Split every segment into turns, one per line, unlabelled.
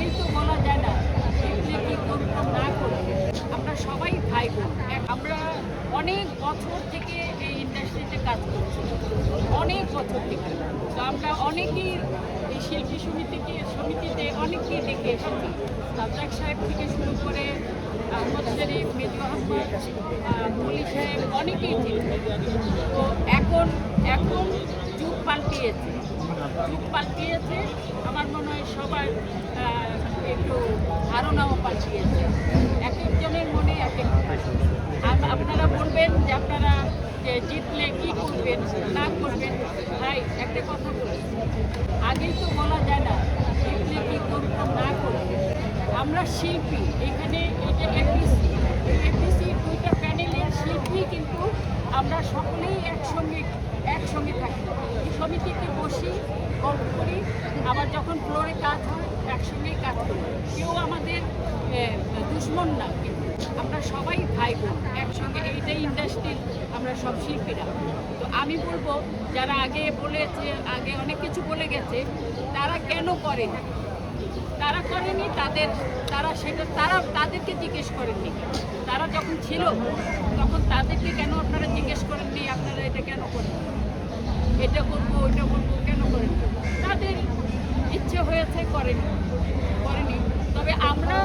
আগেই তো বলা যায় না এগুলো কি করবো না করবো। আমরা সবাই ভাই বোন। আমরা অনেক বছর থেকে এই ইন্ডাস্ট্রিতে কাজ করছি, অনেক বছর থেকে। তো আমরা অনেকেই এই শিল্পী সমিতিতে অনেককেই দেখে এসেছি। রাজ্জাক সাহেব থেকে শুরু করে আহমদ শরীফ, মেজু আহমদ, মলি সাহেব অনেকেই ছিলেন। তো এখন এখন যুগ পাল্টিয়েছে। আমার মনে হয় সবার একটু ধারণাও পাল্টিয়েছে। এক একজনের মনে এক এক। আপনারা বলবেন যে আপনারা যে জিতলে কী করবেন না করবেন। ভাই একটা কথা বলি, আগেই তো বলা যায় না জিতলে কী করবো না করবো। আমরা শিল্পী, এখানে এই যে এপিসি দুইটা প্যানেলের শিল্পী, কিন্তু আমরা সকলেই একসঙ্গে থাকি। সমিতিতে বসি, গল্প করি, আবার যখন ফ্লোরে কাজ হয় একসঙ্গেই কাজ করি। কেউ আমাদের দুশ্মন না, কিন্তু আমরা সবাই ভাই বোন একসঙ্গে। এইটাই ইন্ডাস্ট্রির আমরা সব শিল্পীরা। তো আমি বলবো যারা আগে বলেছে, আগে অনেক কিছু বলে গেছে, তারা কেন করেনি? তারা করেনি, তাদেরকে জিজ্ঞেস করেননি। তারা যখন ছিল তখন তাদেরকে কেন আপনারা জিজ্ঞেস করেননি আপনারা এটা কেন করেন, এটা করবো ওইটা করবো কেন করেন? তাদের ইচ্ছে হয়েছে করেনি। তবে আমরা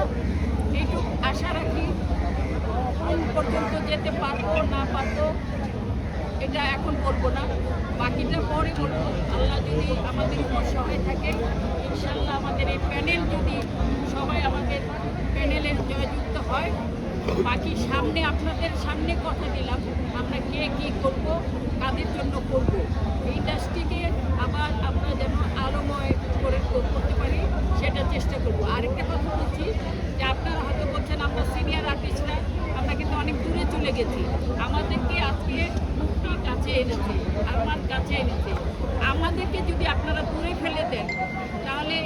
এইটুকু আশা রাখি, কোন পর্যন্ত যেতে পারবো না পারবো এটা এখন বলবো না, বাকিটা পরে বলবো। আল্লাহ যদি আমাদের উপর সহায় থাকে, ইনশাল্লাহ আমাদের এই প্যানেল যদি সবাই আমাদের প্যানেলের জয়যুক্ত হয়, বাকি সামনে আপনাদের সামনে কথা দিলাম, আমরা কে কী করব, কাদের জন্য করব, ইন্ডাস্ট্রিকে আবার আমরা যেন আলোময় করতে পারি সেটা চেষ্টা করব। আরেকটা কথা বলছি যে আপনারা হয়তো বলছেন আমরা সিনিয়র আর্টিস্টরা আমরা কিন্তু অনেক দূরে চলে গেছি, আমাদেরকে আজকে মুক্তি কাছে এনেছে, আমার কাছে এনেছে। আমাদেরকে যদি আপনারা দূরে ফেলে দেন, তাহলে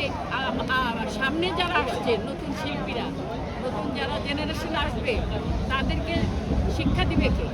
সামনে যারা আসছে নতুন শিল্পীরা, নতুন যারা জেনারেশন আসবে, তাদেরকে শিক্ষা দিবে কে?